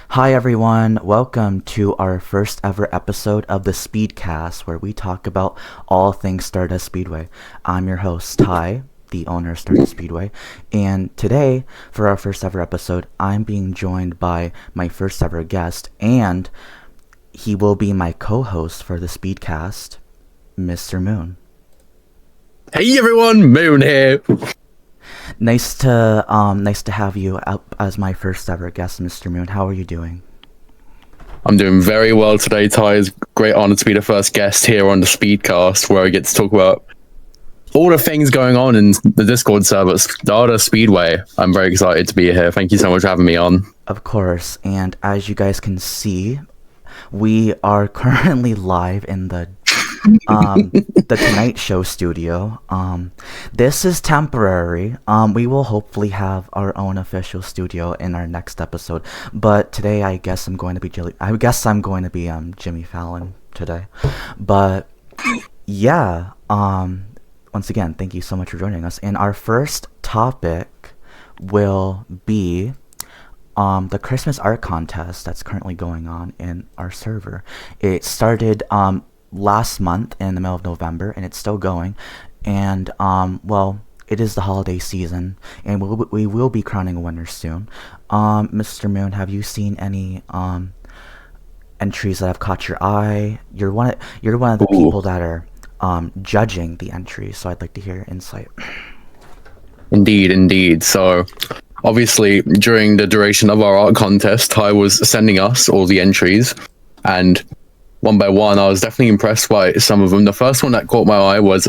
Hi everyone, welcome to our first ever episode of the Speedcast, where we talk about all things Stardust Speedway. I'm your host, Ty, the owner of Stardust Speedway, and today, for our first ever episode, I'm being joined by my first ever guest, and he will be my co-host for the Speedcast, Mr. Moon. Hey everyone, Moon here. Nice to have you up as my first ever guest, Mr. Moon. How are you doing? I'm doing very well today, Ty. It's a great honor to be the first guest here on the Speedcast, where I get to talk about all the things going on in the Discord server, Stardust Speedway. I'm very excited to be here. Thank you so much for having me on. Of course, and as you guys can see, we are currently live in the Tonight Show studio. This is temporary. We will hopefully have our own official studio in our next episode. But today, I guess I'm going to be Jimmy Fallon today. But yeah, once again, thank you so much for joining us. And our first topic will be the Christmas art contest that's currently going on in our server. It started last month in the middle of November, and it's still going. And well, it is the holiday season, and we will be crowning a winner soon. Mr. Moon, have you seen any entries that have caught your eye? You're one of the people that are judging the entries, so I'd like to hear your insight. Indeed. So obviously, during the duration of our art contest, Ty was sending us all the entries, and one by one, I was definitely impressed by some of them. The first one that caught my eye was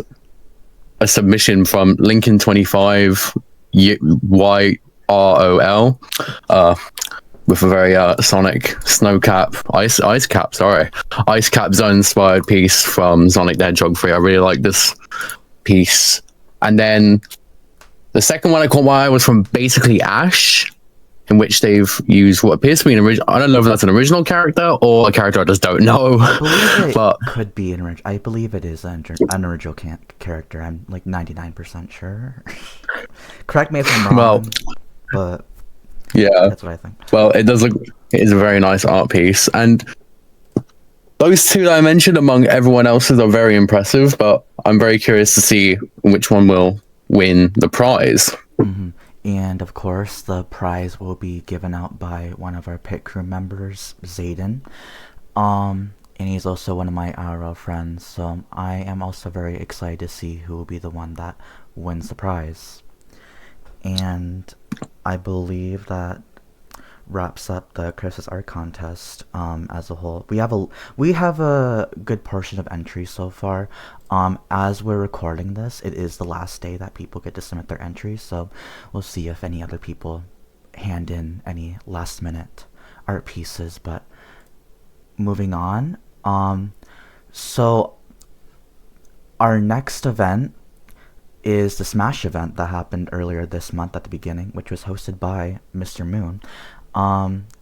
a submission from Lincoln25 YROL with a very Sonic Ice Cap Zone inspired piece from Sonic the Hedgehog 3. I really like this piece. And then the second one that caught my eye was from basically Ash, in which they've used what appears to be an original. I don't know if that's an original character or a character I just don't know. I believe it could be an original. I believe it is an original character. I'm like 99% sure. Correct me if I'm wrong. But yeah, that's what I think. Well, it does look. It is a very nice art piece, and those two that I mentioned among everyone else's are very impressive. But I'm very curious to see which one will win the prize. Mm-hmm. And of course, the prize will be given out by one of our pit crew members, Zayden. And he's also one of my IRL friends, so I am also very excited to see who will be the one that wins the prize. And I believe that wraps up the Christmas art contest as a whole. We have a good portion of entries so far. As we're recording this, it is the last day that people get to submit their entries, so we'll see if any other people hand in any last minute art pieces. But moving on, so our next event is the Smash event that happened earlier this month at the beginning, which was hosted by Mr. Moon.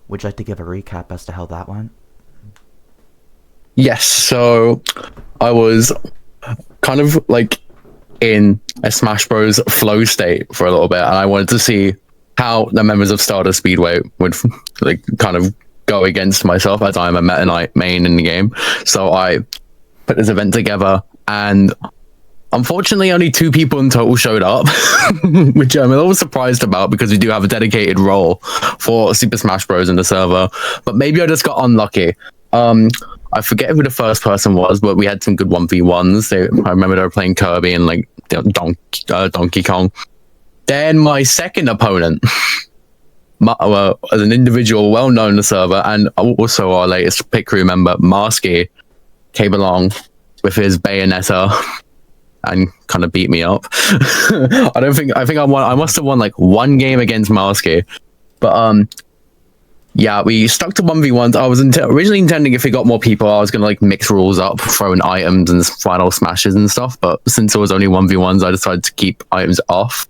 Would you like to give a recap as to how that went? Yes, so I was kind of like in a Smash Bros flow state for a little bit, and I wanted to see how the members of Stardust Speedway would like kind of go against myself, as I'm a Meta Knight main in the game. So I put this event together, and unfortunately, only 2 people in total showed up, which I'm a little surprised about because we do have a dedicated role for Super Smash Bros. In the server. But maybe I just got unlucky. I forget who the first person was, but we had some good 1v1s. I remember they were playing Kirby and like Donkey Kong. Then my second opponent, as an individual well known in the server, and also our latest pit crew member, Marsky, came along with his Bayonetta and kind of beat me up. I think I won. I must have won like one game against Marsky, but Yeah, we stuck to 1v1s. I was originally intending if we got more people, I was going to like mix rules up, throw in items and final smashes and stuff. But since it was only 1v1s, I decided to keep items off.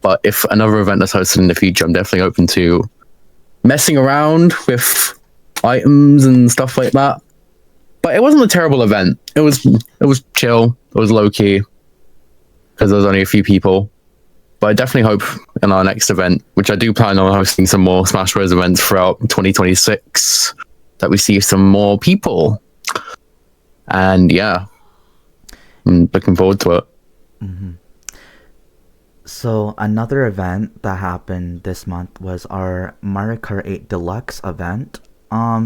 But if another event is hosted in the future, I'm definitely open to messing around with items and stuff like that. But it wasn't a terrible event. It was chill. It was low key because there was only a few people. But I definitely hope in our next event, which I do plan on hosting some more Smash Bros. Events throughout 2026, that we see some more people. And yeah, I'm looking forward to it. Mm-hmm. So another event that happened this month was our Mario Kart 8 Deluxe event.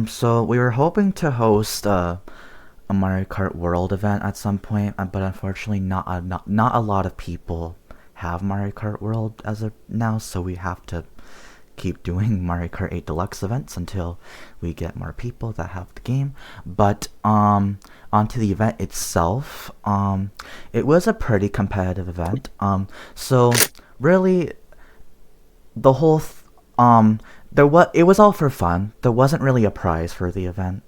So we were hoping to host a Mario Kart World event at some point, but unfortunately not a lot of people have Mario Kart World as of now, so we have to keep doing Mario Kart 8 Deluxe events until we get more people that have the game. But onto the event itself, it was a pretty competitive event. So really, the whole it was all for fun. There wasn't really a prize for the event.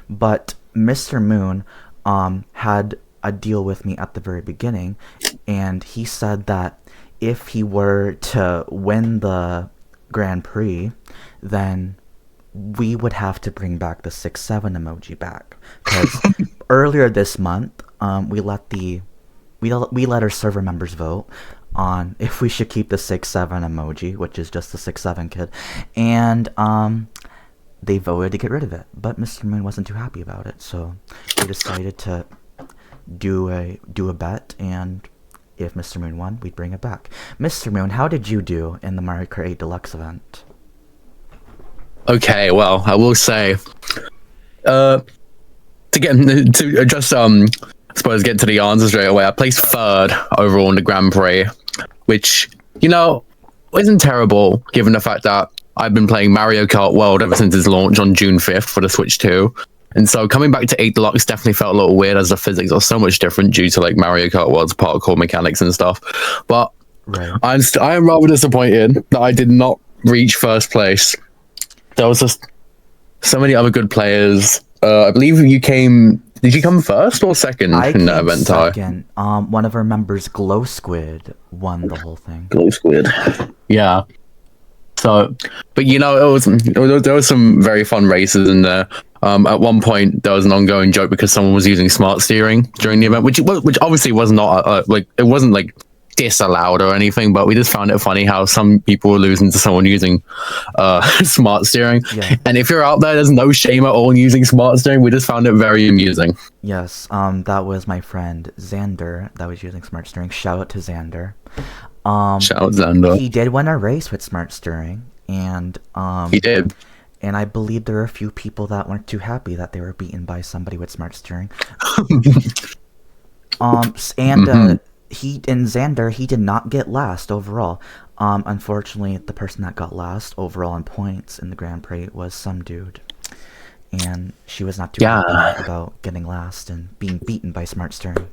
But Mr. Moon had a deal with me at the very beginning, and he said that if he were to win the Grand Prix, then we would have to bring back the 6-7 emoji back. Because earlier this month, we let our server members vote on if we should keep the 6-7 emoji, which is just the 6-7 kid, and they voted to get rid of it. But Mr. Moon wasn't too happy about it, so we decided to do a bet, and if Mr. Moon won, we'd bring it back. Mr. Moon, how did you do in the Mario Kart 8 Deluxe event? Okay, well, I will say, to just suppose get to the answer straight away. I placed third overall in the Grand Prix, which isn't terrible given the fact that I've been playing Mario Kart World ever since its launch on June 5th for the Switch 2. And so coming back to 8 Deluxe definitely felt a little weird as the physics are so much different due to like Mario Kart World's parkour mechanics and stuff. But right. I am rather disappointed that I did not reach first place. There was just so many other good players. I believe you came. Did you come first or second in that event? Second. One of our members, Glow Squid, won the whole thing. Glow Squid. Yeah. So, but there was some very fun races in there. At one point, there was an ongoing joke because someone was using smart steering during the event, which obviously was not it wasn't like disallowed or anything, but we just found it funny how some people were losing to someone using smart steering. Yeah. And if you're out there, there's no shame at all in using smart steering. We just found it very amusing. Yes, that was my friend Xander that was using smart steering. Shout out to Xander. Shout out Xander. He did win a race with smart steering, and he did. And I believe there were a few people that weren't too happy that they were beaten by somebody with smart steering. Xander, he did not get last overall. Unfortunately, the person that got last overall in points in the Grand Prix was some dude. And she was not too happy about getting last and being beaten by smart steering.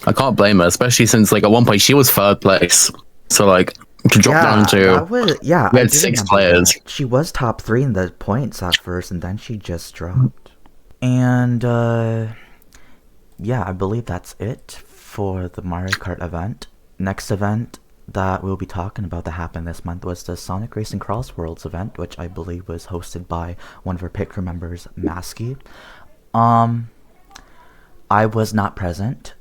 I can't blame her, especially since like at one point she was third place. So like to drop down to we had 6 players. That. She was top 3 in the points at first, and then she just dropped. And I believe that's it for the Mario Kart event. Next event that we'll be talking about that happened this month was the Sonic Racing Cross Worlds event, which I believe was hosted by one of our pit crew members, Masky. I was not present.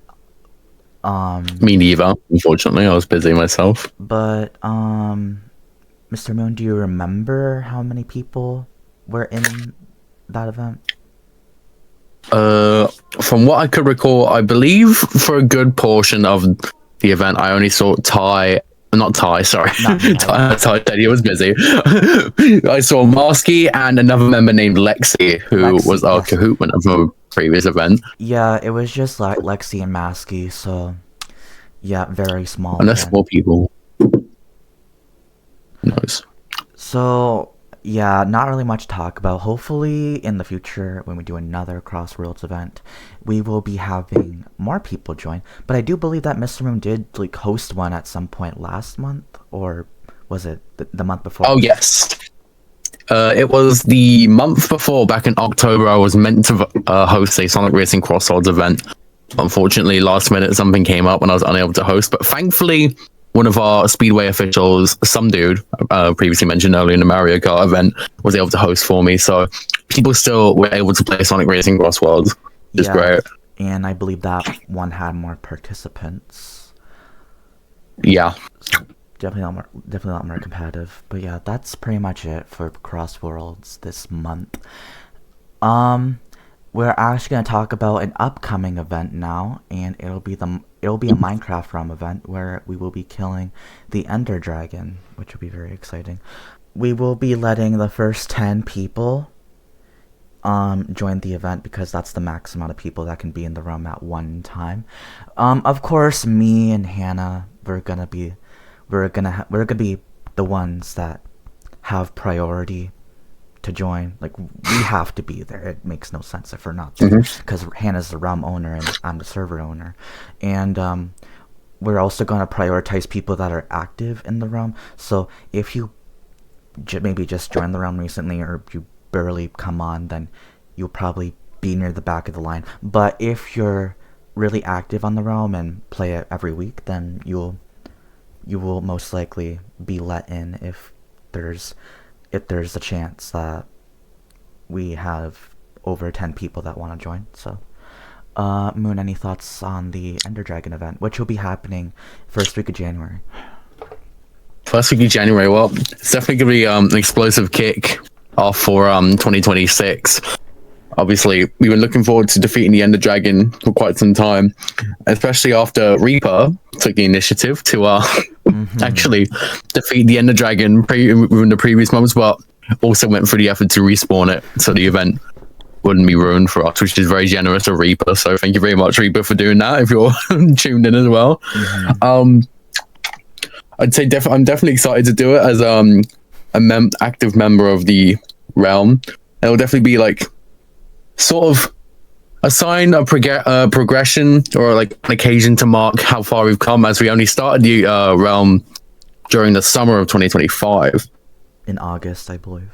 Me neither, unfortunately. I was busy myself. But Mr. Moon, do you remember how many people were in that event? From what I could recall, I believe for a good portion of the event, I only saw Ty said he was busy. I saw Marsky and another member named Lexi, who was our Kahoot winner from a previous event. Yeah, it was just like Lexi and Marsky, so yeah, very small. And that's small people. Nice. So yeah, not really much to talk about. Hopefully in the future, when we do another Crossworlds event, we will be having more people join. But I do believe that Mr. Moon did host one at some point last month, or Was it the month before? Oh yes. It was the month before, back in October. I was meant to host a Sonic Racing Crossroads event. Unfortunately, last minute something came up and I was unable to host. But thankfully, one of our Speedway officials, some dude previously mentioned earlier in the Mario Kart event, was able to host for me. So people still were able to play Sonic Racing Crossroads. It's great. And I believe that one had more participants. Yeah. So definitely not more competitive. But yeah, that's pretty much it for Cross Worlds this month. We're actually gonna talk about an upcoming event now, and it'll be a Minecraft Realm event where we will be killing the Ender Dragon, which will be very exciting. We will be letting the first 10 people join the event because that's the max amount of people that can be in the realm at one time. Of course, me and Hannah, we're gonna be the ones that have priority to join. Like, we have to be there. It makes no sense if we're not there, because Hannah's the realm owner and I'm the server owner. And we're also going to prioritize people that are active in the realm. So if you maybe just joined the realm recently, or you barely come on, then you'll probably be near the back of the line. But if you're really active on the realm and play it every week, then you will most likely be let in if there's a chance that we have over 10 people that want to join. So, Moon, any thoughts on the Ender Dragon event, which will be happening first week of January? First week of January. Well, it's definitely going to be an explosive kick off for 2026. Obviously, we've been looking forward to defeating the Ender Dragon for quite some time, especially after Reaper took the initiative to actually defeat the Ender Dragon in the previous months, but also went through the effort to respawn it so the event wouldn't be ruined for us, which is very generous of Reaper. So thank you very much, Reaper, for doing that, if you're tuned in as well. I'd say I'm definitely excited to do it as active member of the realm. It'll definitely be like sort of a sign of progression, or like an occasion to mark how far we've come, as we only started the realm during the summer of 2025. In August, I believe.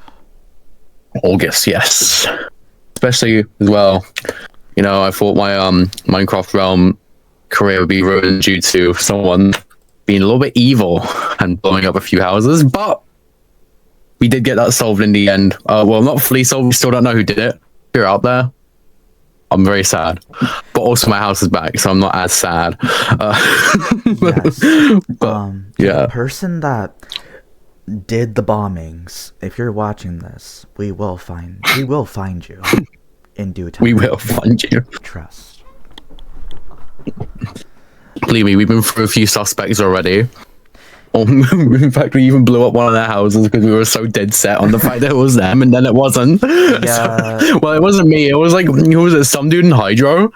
August, yes. Especially as well, you know, I thought my Minecraft realm career would be ruined due to someone being a little bit evil and blowing up a few houses, but we did get that solved in the end. Well, not fully solved. We still don't know who did it. If you're out there, I'm very sad, but also my house is back, so I'm not as sad. Yes. Yeah. The person that did the bombings, if you're watching this, we will find you in due time. We will find you. Trust. Believe me, we've been through a few suspects already. In fact, we even blew up one of their houses because we were so dead set on the fact that it was them, and then it wasn't. Yeah. So, well, it wasn't me. It was like, who was it? Some dude in Hydro.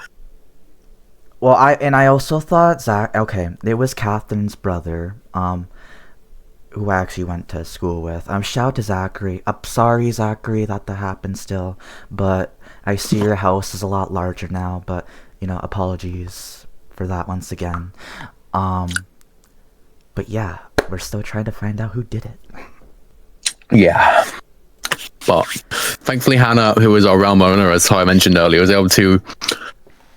Well, I also thought Zach. Okay, it was Catherine's brother, who I actually went to school with. Shout out to Zachary. I'm sorry, Zachary, that happened still, but I see your house is a lot larger now. But apologies for that once again. But yeah, we're still trying to find out who did it. Yeah. But thankfully, Hannah, who is our realm owner, as I mentioned earlier, was able to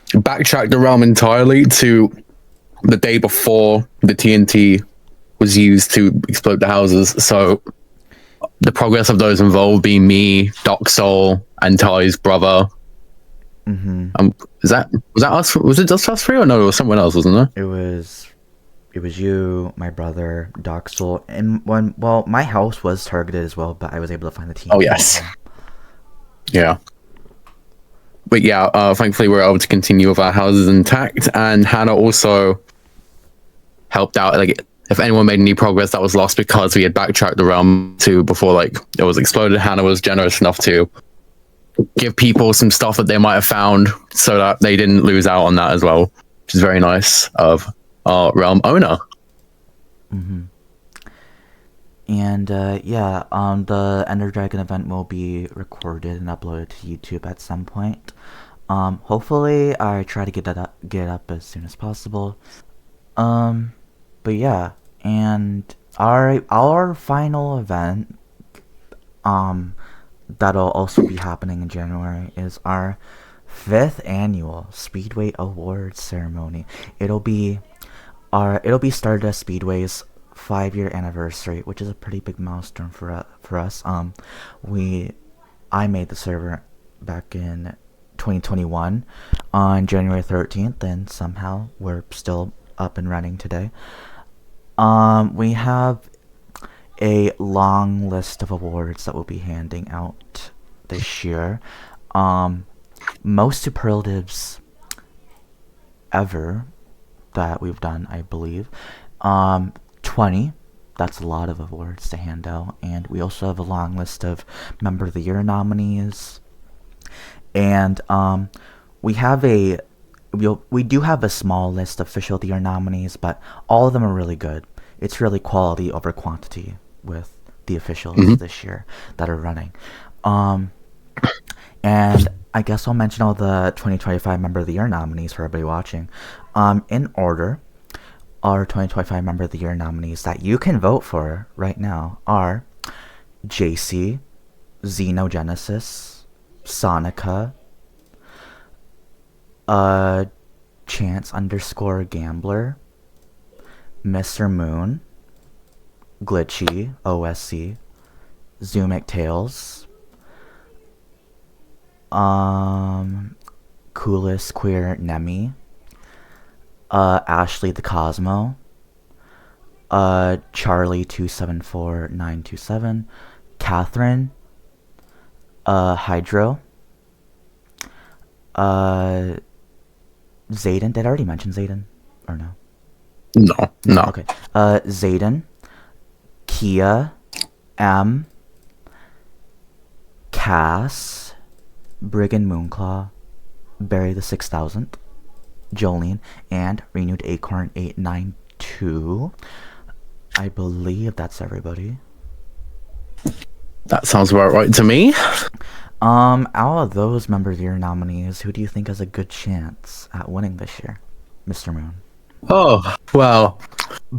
backtrack the realm entirely to the day before the TNT was used to explode the houses. So the progress of those involved being me, Doc Soul, and Ty's brother. Was that us? Was it just us three, or no? It was someone else, wasn't there? It was you, my brother, Doc Soul, and my house was targeted as well, but I was able to find the team. Oh yes. Yeah. But yeah, thankfully we were able to continue with our houses intact, and Hannah also helped out. Like, if anyone made any progress that was lost because we had backtracked the realm to before like it was exploded, Hannah was generous enough to give people some stuff that they might have found so that they didn't lose out on that as well, which is very nice of our realm owner. And the Ender Dragon event will be recorded and uploaded to YouTube at some point. Hopefully I try to get it up as soon as possible. But yeah, and Our final event, that'll also be happening in January, is our 5th annual Speedway Awards ceremony. It'll be Stardust Speedway's 5-year anniversary, which is a pretty big milestone for us. I made the server back in 2021 on January 13th, and somehow we're still up and running today. We have a long list of awards that we'll be handing out this year. Most superlatives ever that we've done, I believe. 20. That's a lot of awards to hand out. And we also have a long list of Member of the Year nominees. And we do have a small list of Official of the Year nominees, but all of them are really good. It's really quality over quantity with the officials this year that are running. And I guess I'll mention all the 2025 Member of the Year nominees for everybody watching. In order, our 2025 Member of the Year nominees that you can vote for right now are JC, Xenogenesis, Sonica, Chance_Gambler, Mr. Moon, Glitchy, OSC, Zoomic Tales, Coolest Queer Nemi, Ashley the Cosmo, Charlie274927, Catherine, Hydro, Zayden. Did I already mention Zayden? Or no? No. Okay. Zayden, Kia, M, Cass, Brigand Moonclaw, Barry the 6000th, Jolene, and Renewed Acorn 892. I believe that's everybody. That sounds about right to me. Out of those Member of the Year nominees, who do you think has a good chance at winning this year, Mr. Moon? Oh, well,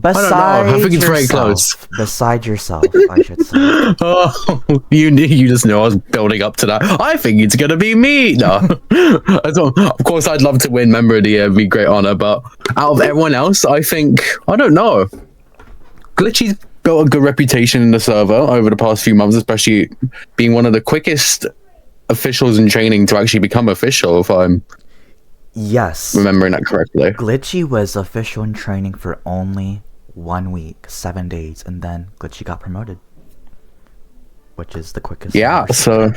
Besides I don't know. I think it's very close. Besides yourself, I should say. Oh, you just knew I was building up to that. I think it's gonna be me. No, of course I'd love to win Member of the Year. It'd be a great honor. But out of everyone else, I don't know. Glitchy's built a good reputation in the server over the past few months, especially being one of the quickest officials in training to actually become official. If I'm remembering that correctly. Glitchy was official in training for only 1 week, 7 days, and then Glitchy got promoted, which is the quickest. Yeah, so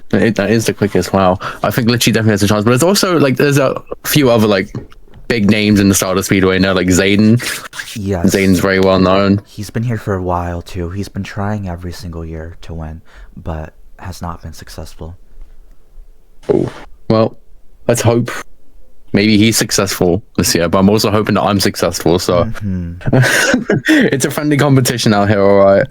that is the quickest. Wow, I think Glitchy definitely has a chance, but there's also there's a few other big names in the Stardust Speedway now, like Zayden. Yes, Zayden's very well known. He's been here for a while too. He's been trying every single year to win, but has not been successful. Oh, well. Let's hope maybe he's successful this year, but I'm also hoping that I'm successful. So it's a friendly competition out here, all right.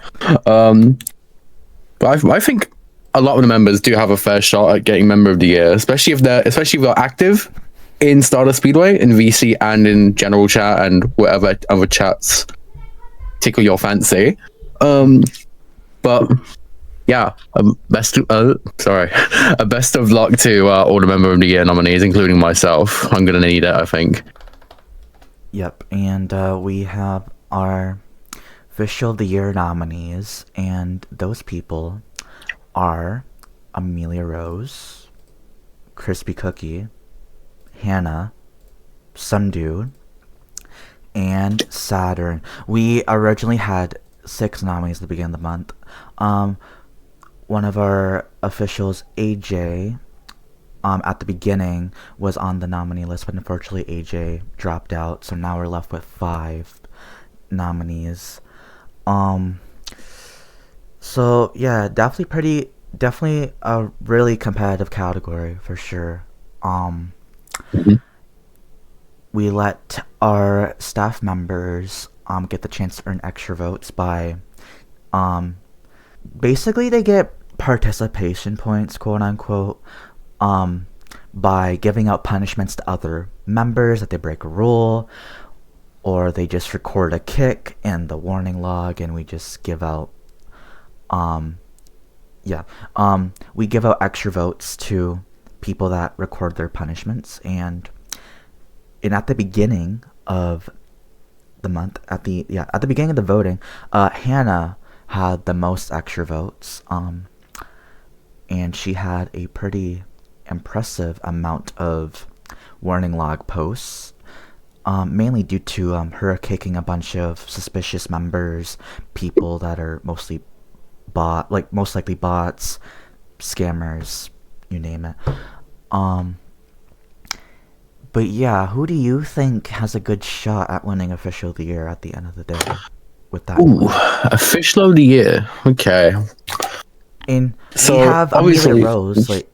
But I think a lot of the members do have a fair shot at getting Member of the Year, especially if they're active in Stardust Speedway, in VC, and in general chat and whatever other chats tickle your fancy. But yeah, best of luck to all the Member of the Year nominees, including myself. I'm gonna need it, I think. Yep, and we have our Official of the Year nominees, and those people are Amelia Rose, Crispy Cookie, Hannah, Some Dude, and Saturn. We originally had 6 nominees at the beginning of the month. One of our officials, AJ, at the beginning was on the nominee list, but unfortunately AJ dropped out, so now we're left with 5 nominees. So yeah, definitely a really competitive category for sure. We let our staff members get the chance to earn extra votes by basically they get participation points, quote unquote, by giving out punishments to other members if they break a rule, or they just record a kick and the warning log, and we just give out we give out extra votes to people that record their punishments, and at the beginning of the month, at the beginning of the voting, Hannah had the most extra votes, and she had a pretty impressive amount of warning log posts, mainly due to her kicking a bunch of suspicious members, people that are most likely bots, scammers, you name it. But yeah, who do you think has a good shot at winning Official of the Year at the end of the day? With that, Official of the Year. Okay. And so we have obviously, Amelia Rose.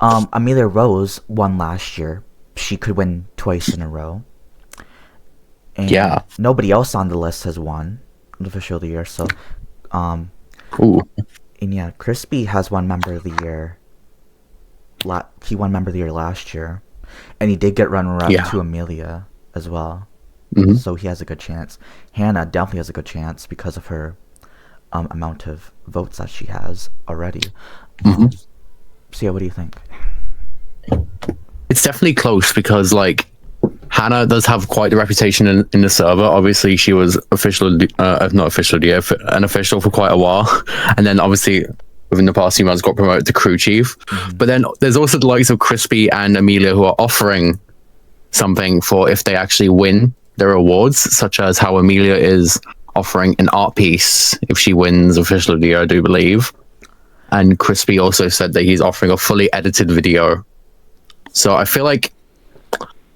Amelia Rose won last year. She could win twice in a row. And nobody else on the list has won Official of the Year. So, and yeah, Crispy has won Member of the Year. He won Member of the Year last year, and he did get runner-up to Amelia as well. Mm-hmm. So he has a good chance. Hannah definitely has a good chance because of her amount of votes that she has already. So yeah, what do you think? It's definitely close because Hannah does have quite the reputation in the server. Obviously, she was not official of the year, an official for quite a while, and then obviously within the past few months got promoted to crew chief. But then there's also the likes of Crispy and Amelia who are offering something for if they actually win their awards, such as how Amelia is offering an art piece if she wins Official of the Year, I do believe. And Crispy also said that he's offering a fully edited video. So I feel like,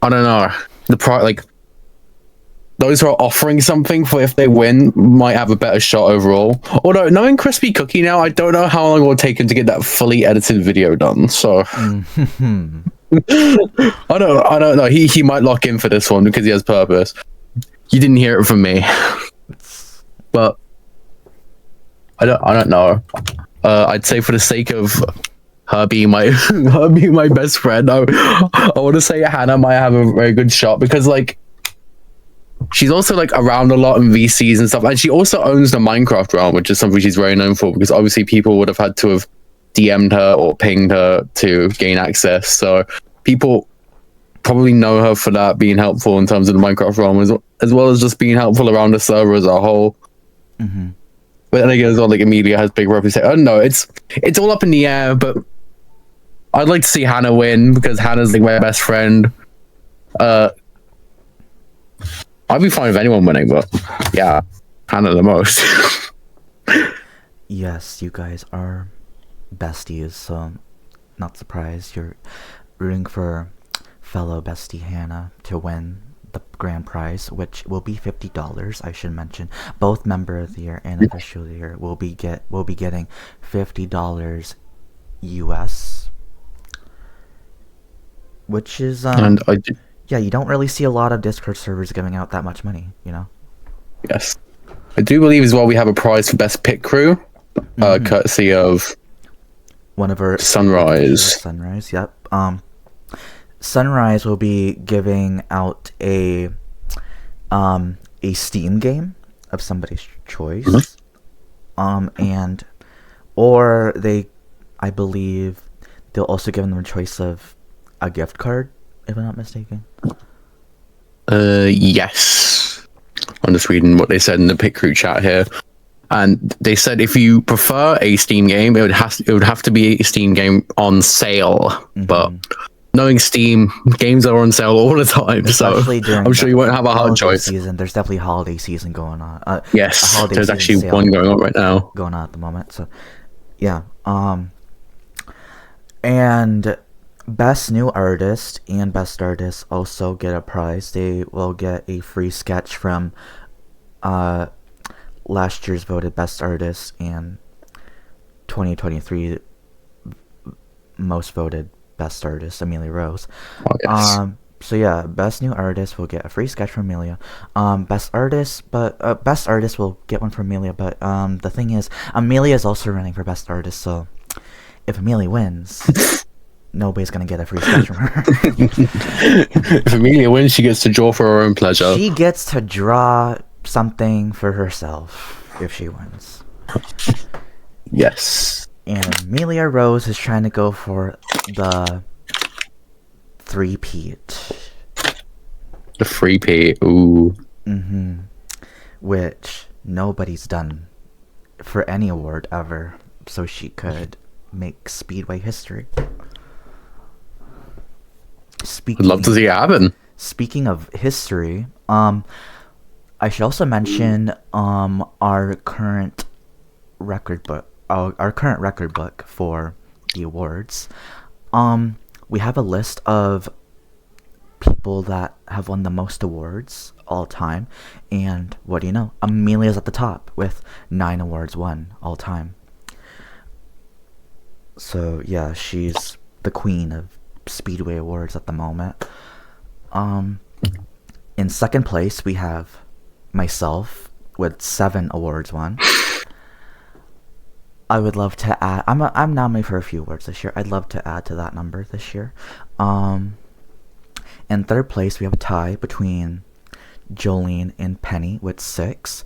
I don't know, those who are offering something for if they win might have a better shot overall. Although knowing Crispy Cookie now, I don't know how long it will take him to get that fully edited video done. So I don't know. He might lock in for this one because he has purpose. You didn't hear it from me, but I don't know. I'd say for the sake of her being my best friend, I want to say Hannah might have a very good shot because she's also around a lot in VCs and stuff, and she also owns the Minecraft realm, which is something she's very known for because obviously people would have had to have DM'd her or pinged her to gain access. So people probably know her for that, being helpful in terms of the Minecraft realm as well as just being helpful around the server as a whole. Mm-hmm. But then again, as well, Amelia has big reputation. I don't know. It's all up in the air, but I'd like to see Hannah win because Hannah's my best friend. I'd be fine with anyone winning, but yeah, Hannah the most. Yes, you guys are besties, so not surprised you're rooting for fellow bestie Hannah to win the grand prize, which will be $50. I should mention both Member of the Year and Official of the Year will be getting $50 US, which is you don't really see a lot of Discord servers giving out that much money, Yes, I do believe as well we have a prize for best pit crew, courtesy of one of our Sunrise. Yep. Sunrise will be giving out a Steam game of somebody's choice, I believe they'll also give them a choice of a gift card, if I'm not mistaken. Yes. I'm just reading what they said in the pit crew chat here. And they said if you prefer a Steam game, it would have to be a Steam game on sale. Mm-hmm. But knowing Steam, games are on sale all the time, especially so I'm sure you won't have a hard choice. Season. There's definitely holiday season going on. Yes, there's actually one going on right now. Going on at the moment. So, yeah. And Best New Artist and Best Artist also get a prize. They will get a free sketch from last year's voted Best Artist and 2023 most voted Best Artist, Amelia Rose. Oh, yes. So yeah, Best New Artist will get a free sketch from Amelia. Best Artist will get one from Amelia, but the thing is, Amelia is also running for Best Artist, so if Amelia wins, nobody's gonna get a free sketch from her. If Amelia wins, she gets to draw for her own pleasure. She gets to draw something for herself if she wins. Yes. And Amelia Rose is trying to go for the three-peat. The three-peat, ooh. Mm-hmm. Which nobody's done for any award ever, so she could make Speedway history. I'd love to see it happen. Speaking of history, I should also mention our current record book. Our current record book for the awards. We have a list of people that have won the most awards all time, and what do you know? Amelia's at the top with 9 awards won all time. So yeah, she's the queen of Speedway awards at the moment. In second place we have myself with 7 awards won. I would love to add. I'm nominated for a few awards this year. I'd love to add to that number this year. In third place, we have a tie between Jolene and Penny with 6.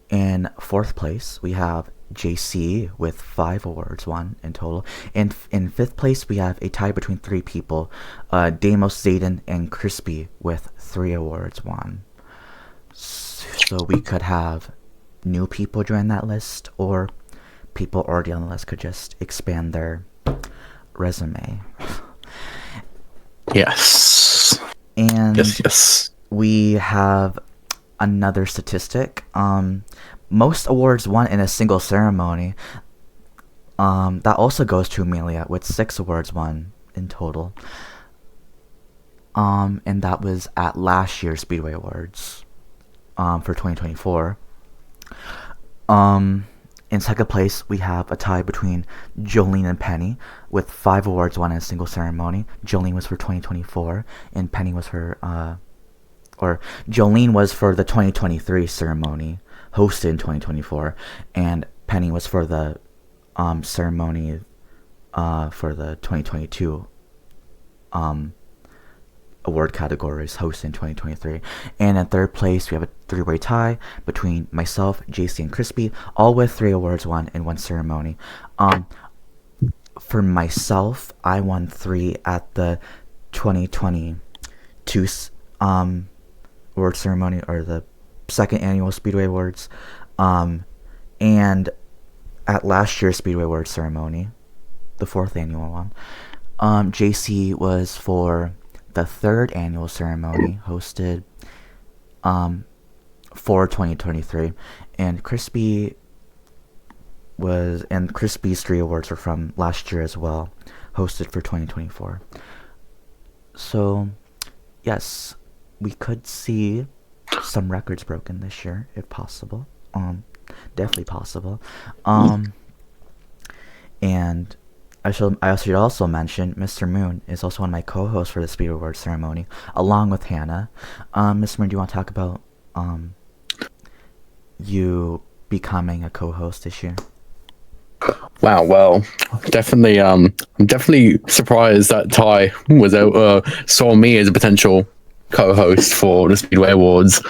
In fourth place, we have JC with 5 awards won in total. In fifth place, we have a tie between 3 people, Damos, Zayden, and Crispy with 3 awards won. So we could have new people join that list, or people already on the list could just expand their resume. Yes. And yes. We have another statistic. Most awards won in a single ceremony. That also goes to Amelia with 6 awards won in total. And that was at last year's Speedway Awards for 2024. In second place, we have a tie between Jolene and Penny with 5 awards won in a single ceremony. Jolene was for 2024, and Penny was for, Jolene was for the 2023 ceremony, hosted in 2024, and Penny was for the ceremony for the 2022 award categories hosted in 2023. And in third place, we have a 3-way tie between myself, JC, and Crispy, all with 3 awards won in one ceremony. For myself, I won 3 at the 2022 award ceremony, or the second annual Speedway Awards, and at last year's Speedway Awards ceremony, the 4th annual one. JC was for the 3rd annual ceremony hosted for 2023, and Crispy's 3 awards were from last year as well, hosted for 2024. So yes, we could see some records broken this year if possible. Definitely possible. And I should also mention Mr. Moon is also one of my co-hosts for the Speedway Awards ceremony, along with Hannah. Mr. Moon, do you want to talk about you becoming a co-host this year? Wow, well, definitely, I'm definitely surprised that Ty was saw me as a potential co-host for the Speedway Awards. It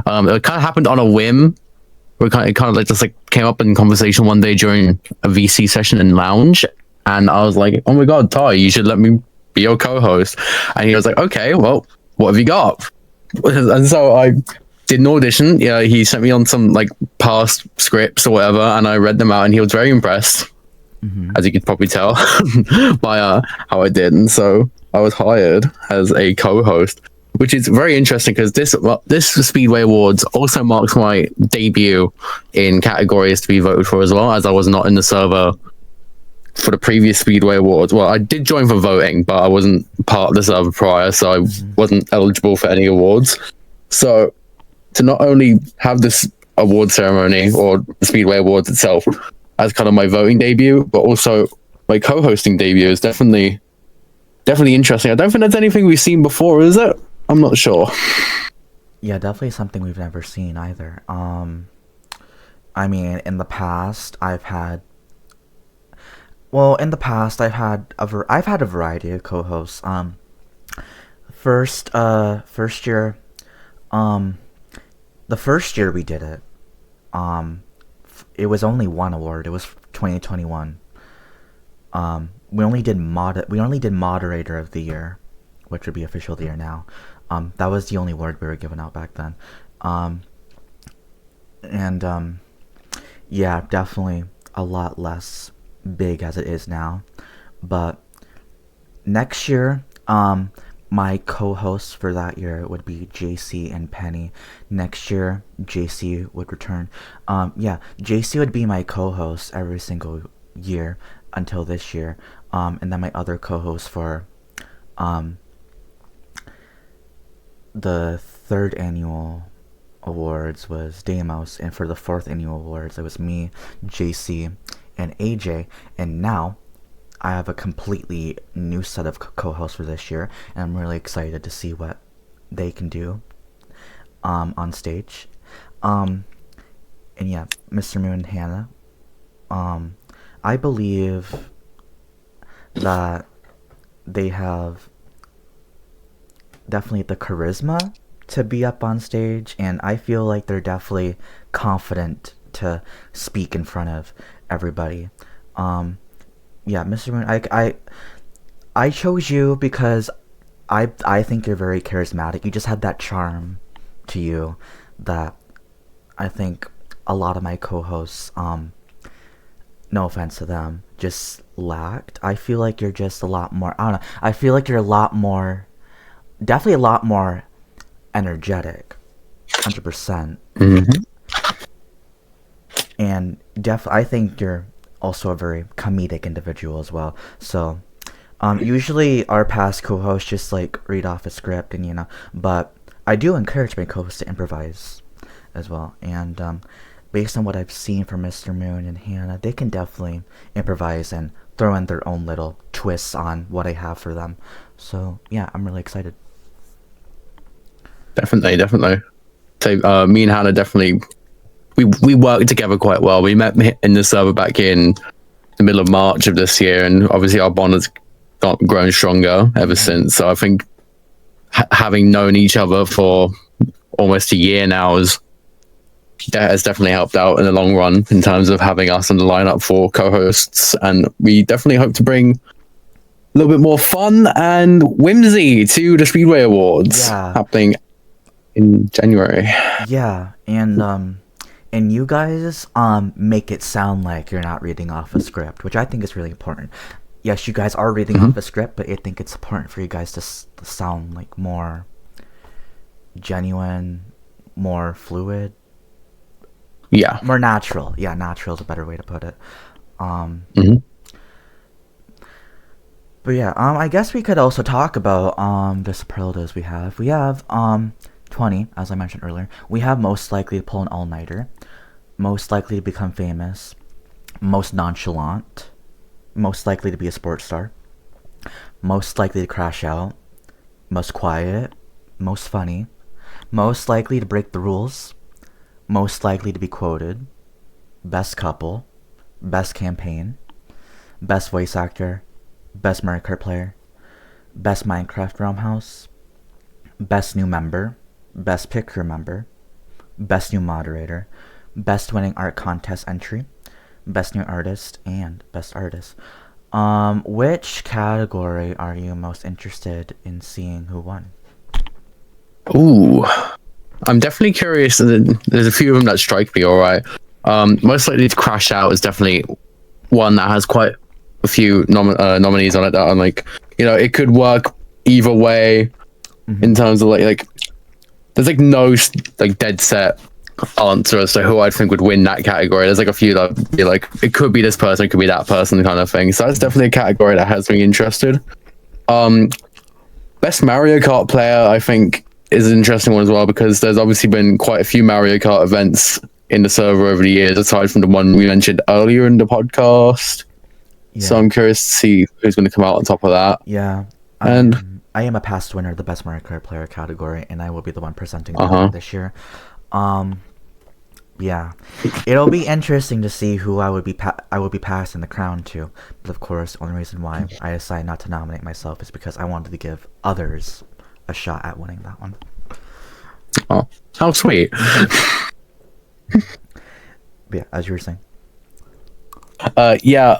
kind of happened on a whim. It kind of like just like came up in conversation one day during a VC session in Lounge, and I was like, "Oh my god, Ty, you should let me be your co-host." And he was like, "Okay, well, what have you got?" And so I did an audition. Yeah, he sent me on some like past scripts or whatever, and I read them out, and he was very impressed, as you could probably tell by how I did. And so I was hired as a co-host, which is very interesting because this Speedway Awards also marks my debut in categories to be voted for as well, as I was not in the server for the previous Speedway Awards. Well, I did join for voting, but I wasn't part of the server prior, so I wasn't eligible for any awards. So to not only have this award ceremony or the Speedway Awards itself as kind of my voting debut, but also my co-hosting debut is definitely interesting. I don't think that's anything we've seen before, is it? I'm not sure. Yeah, definitely something we've never seen either. I mean, in the past, I've had Well, in the past, I've had a variety of co-hosts. First year, um, the first year we did it, it was only one award. It was 2021. We only did moderator of the year, which would be official of the year now. That was the only award we were giving out back then. Um, and yeah, definitely a lot less big as it is now. But next year, my co-hosts for that year would be JC and Penny. Next year, JC would return. Yeah, JC would be my co-host every single year until this year. And then my other co-host for um, the third annual awards was Deimos, and for the fourth annual awards, it was me, JC, and AJ. And now I have a completely new set of co-hosts for this year, and I'm really excited to see what they can do on stage. And yeah, Mr. Moon and Hannah. I believe that they have definitely the charisma to be up on stage, and I feel like they're definitely confident to speak in front of everybody. Yeah, Mr. Moon, I chose you because I think you're very charismatic. You just had that charm to you that I think a lot of my co-hosts, no offense to them, just lacked. I feel like you're just a lot more, I don't know, I feel like you're a lot more, definitely a lot more energetic, 100%. Mm-hmm. And I think you're also a very comedic individual as well. So, usually our past co-hosts just like read off a script and but I do encourage my co-hosts to improvise as well. And based on what I've seen from Mr. Moon and Hannah, they can definitely improvise and throw in their own little twists on what I have for them. So yeah, I'm really excited. Definitely. So me and Hannah definitely we worked together quite well. We met in the server back in the middle of March of this year, and obviously our bond has grown stronger ever since. So I think having known each other for almost a year now has definitely helped out in the long run in terms of having us in the lineup for co-hosts, and we definitely hope to bring a little bit more fun and whimsy to the Speedway Awards happening in January. Yeah, and you guys make it sound like you're not reading off a script, which I think is really important. Yes, you guys are reading off a script, but I think it's important for you guys to sound like more genuine, more fluid. Yeah. More natural. Yeah, natural is a better way to put it. But yeah, I guess we could also talk about the superlatives we have. We have 20, as I mentioned earlier. We have most likely to pull an all-nighter, most likely to become famous, most nonchalant, most likely to be a sports star, most likely to crash out, most quiet, most funny, most likely to break the rules, most likely to be quoted, best couple, best campaign, best voice actor, best Mario Kart player, best Minecraft Realm House, best new member, best pit crew member, best new moderator, best winning art contest entry, best new artist, and best artist. Which category are you most interested in seeing who won? Ooh, I'm definitely curious. There's a few of them that strike me. All right, most likely to crash out is definitely one that has quite a few nominees on it. That I'm like, it could work either way in terms of like there's like no like dead set answer as to who I think would win that category. There's like a few that would be like, it could be this person, it could be that person, kind of thing. So that's definitely a category that has me interested. Best Mario Kart player, I think, is an interesting one as well, because there's obviously been quite a few Mario Kart events in the server over the years, aside from the one we mentioned earlier in the podcast. Yeah. So I'm curious to see who's going to come out on top of that. Yeah. And I am a past winner of the Best Mario Kart Player category, and I will be the one presenting the this year. Yeah, it'll be interesting to see who I would be passing the crown to. But of course, the only reason why I decided not to nominate myself is because I wanted to give others a shot at winning that one. Oh, how sweet. But yeah, as you were saying. Yeah.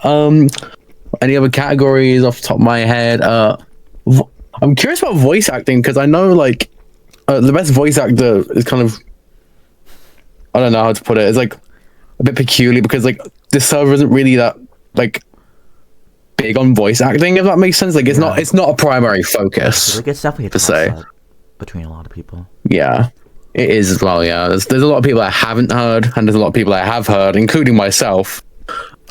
Any other categories off the top of my head? I'm curious about voice acting because I know like the best voice actor is kind of, I don't know how to put it. It's like a bit peculiar because like the server isn't really that like big on voice acting. If that makes sense, like it's not a primary focus. Like it's definitely a toss-up between a lot of people. Yeah, it is as well. Yeah, there's a lot of people I haven't heard, and there's a lot of people I have heard, including myself.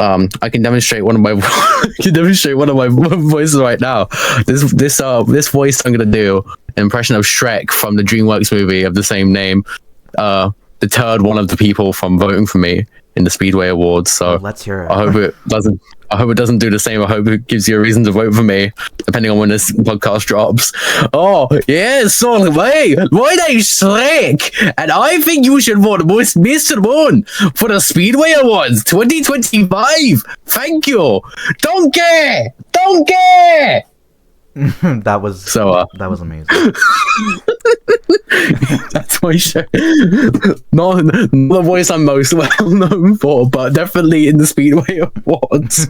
I can demonstrate one of my voices right now. This voice I'm gonna do an impression of Shrek from the DreamWorks movie of the same name. Deterred one of the people from voting for me in the Speedway Awards. So let's hear it. I hope it doesn't do the same. I hope it gives you a reason to vote for me, depending on when this podcast drops. Oh yes, so my name's Shrek, and I think you should vote Mr. Moon for the Speedway Awards 2025. Thank you. Don't care. That was amazing. That's my show. Not the voice I'm most well known for, but definitely in the Speedway Awards.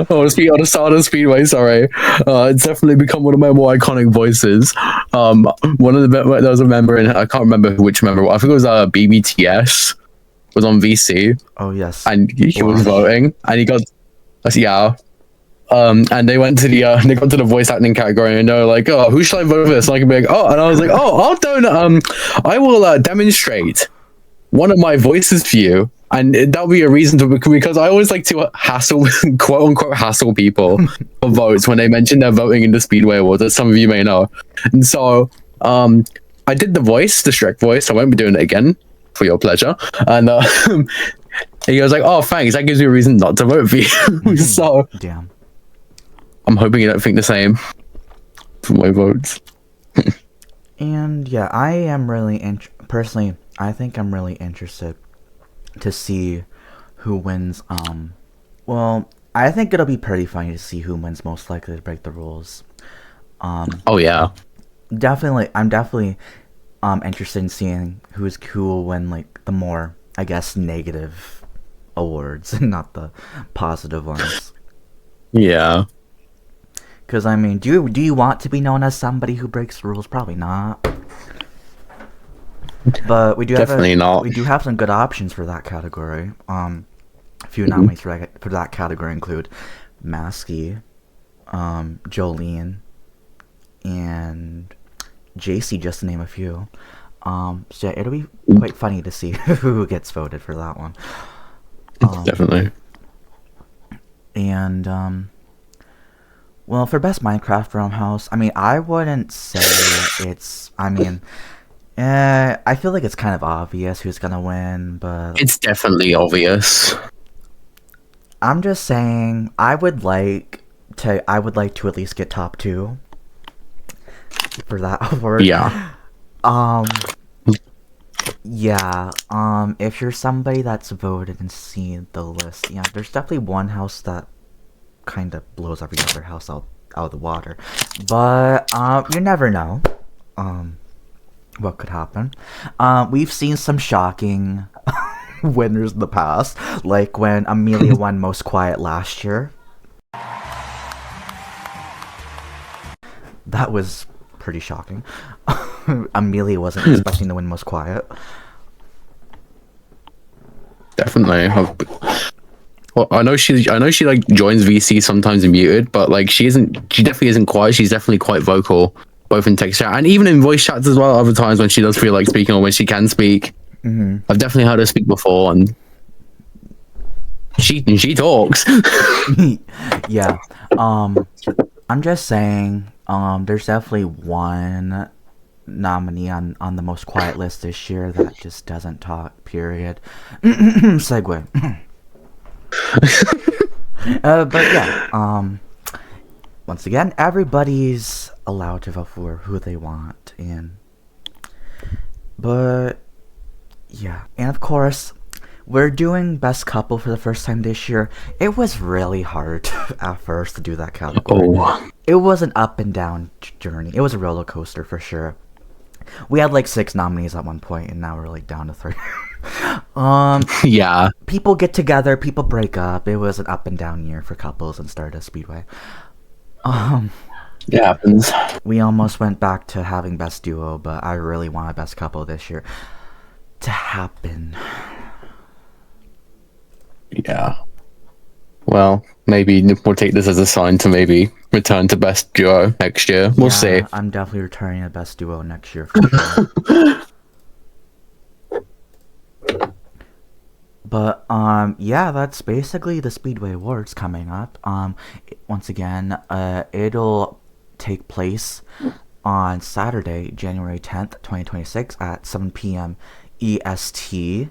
Or the Stardust Speedway, sorry. It's definitely become one of my more iconic voices. One of there was a member in, I can't remember which member, I think it was BBTS, was on VC. Oh yes. And he was voting, and he got, yeah. And they went to they got to the voice acting category, and they were like, "Oh, who should I vote for this?" And I can be like, "Oh," and I was like, "Oh, I will demonstrate one of my voices for you," and that'll be a reason to, because I always like to quote unquote hassle people for votes when they mention they're voting in the Speedway Awards, as some of you may know. And so, I did the Shrek voice. I won't be doing it again for your pleasure. And he goes like, "Oh, thanks. That gives me a reason not to vote for you." So, damn. I'm hoping you don't think the same for my votes. And yeah, I am really personally, I think I'm really interested to see who wins. Well, I think it'll be pretty funny to see who wins most likely to break the rules. Oh yeah, definitely. I'm definitely interested in seeing who will win like the more, I guess, negative awards and not the positive ones. Yeah. Because, I mean, do you want to be known as somebody who breaks the rules? Probably not. But we do not. We do have some good options for that category. A few nominees for that category include Masky, Jolene, and JC, just to name a few. So yeah, it'll be quite funny to see who gets voted for that one. Definitely. And well, for best Minecraft Realm House, I mean, I wouldn't say it's. I mean, I feel like it's kind of obvious who's gonna win, but it's definitely obvious. I'm just saying, I would like to at least get top 2 for that award. Yeah. Yeah. If you're somebody that's voted and seen the list, yeah, there's definitely one house that kind of blows every other house out of the water, but you never know what could happen. We've seen some shocking winners in the past, like when Amelia won Most Quiet last year. That was pretty shocking. Amelia wasn't expecting to win Most Quiet. Definitely. Well, I know she like joins VC sometimes muted, but like she definitely isn't quiet. She's definitely quite vocal, both in text chat and even in voice chats as well. Other times when she does feel like speaking or when she can speak. Mm-hmm. I've definitely heard her speak before, and she talks. Yeah. I'm just saying, there's definitely one nominee on the Most Quiet list this year that just doesn't talk, period. Segue. But yeah, once again, everybody's allowed to vote for who they want, but yeah, and of course, we're doing best couple for the first time this year. It was really hard at first to do that category. Oh, It was an up and down journey. It was a roller coaster for sure. We had like 6 nominees at one point, and now we're like down to 3. yeah. People get together, people break up. It was an up and down year for couples in Stardust Speedway. It happens. We almost went back to having best duo, but I really want a best couple this year to happen. Yeah. Well, maybe we'll take this as a sign to maybe return to best duo next year. We'll see. I'm definitely returning to best duo next year for sure. But yeah, that's basically the Speedway Awards coming up. Once again, it'll take place on Saturday, January 10th, 2026 at 7 p.m. EST.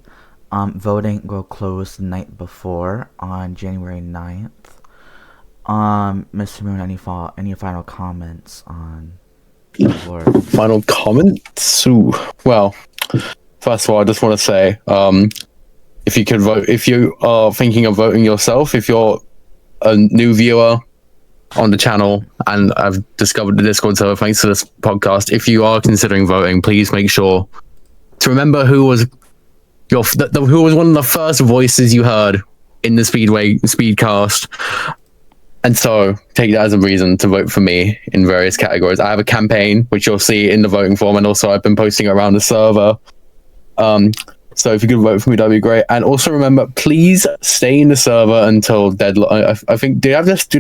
Voting will close the night before on January 9th. Mr. Moon, any final comments on the award? Final comments? Ooh. Well, first of all, I just want to say, if you could vote, if you are thinking of voting yourself, if you're a new viewer on the channel and I've discovered the Discord server thanks to this podcast, if you are considering voting, please make sure to remember who was who was one of the first voices you heard in the Speedcast. And so take that as a reason to vote for me in various categories. I have a campaign, which you'll see in the voting form, and also I've been posting it around the server. So if you could vote for me, that'd be great. And also remember, please stay in the server until deadline. I think, do they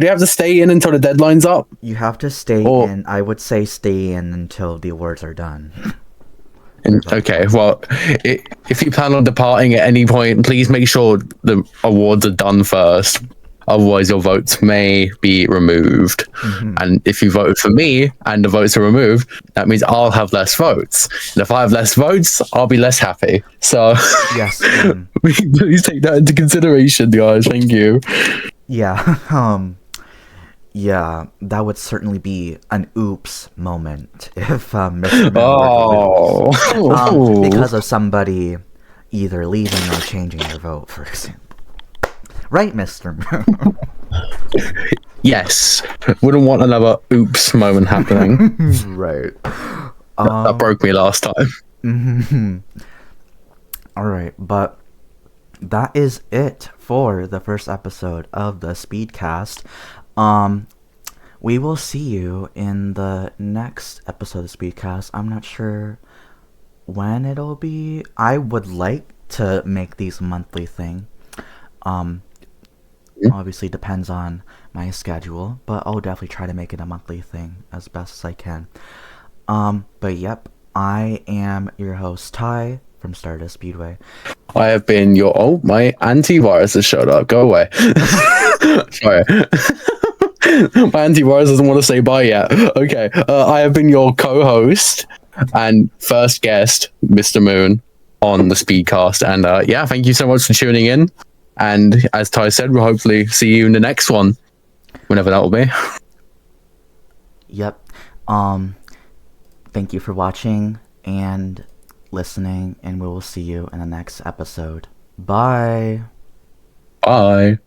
have to stay in until the deadline's up? You have to stay in. I would say stay in until the awards are done. Okay, well, if you plan on departing at any point, please make sure the awards are done first. Otherwise, your votes may be removed. Mm-hmm. And if you voted for me and the votes are removed, that means I'll have less votes. And if I have less votes, I'll be less happy. So, yes, please take that into consideration, guys. Thank you. Yeah, yeah, that would certainly be an oops moment if Mr. Because of somebody either leaving or changing their vote, for example. Right, Mr. Yes. Wouldn't want another oops moment happening. Right. That broke me last time. Mm-hmm. All right, but that is it for the first episode of the Speedcast. We will see you in the next episode of Speedcast. I'm not sure when it'll be. I would like to make these a monthly thing. Obviously depends on my schedule, but I'll definitely try to make it a monthly thing as best as I can. But yep, I am your host, Ty, from Stardust Speedway. I have been your... Oh, my antivirus has showed up. Go away. Sorry. My antivirus doesn't want to say bye yet. Okay. I have been your co-host and first guest, Mr. Moon, on the Speedcast. And yeah, thank you so much for tuning in. And as Ty said, we'll hopefully see you in the next one, whenever that will be. Yep. Thank you for watching and listening, and we will see you in the next episode. Bye. Bye.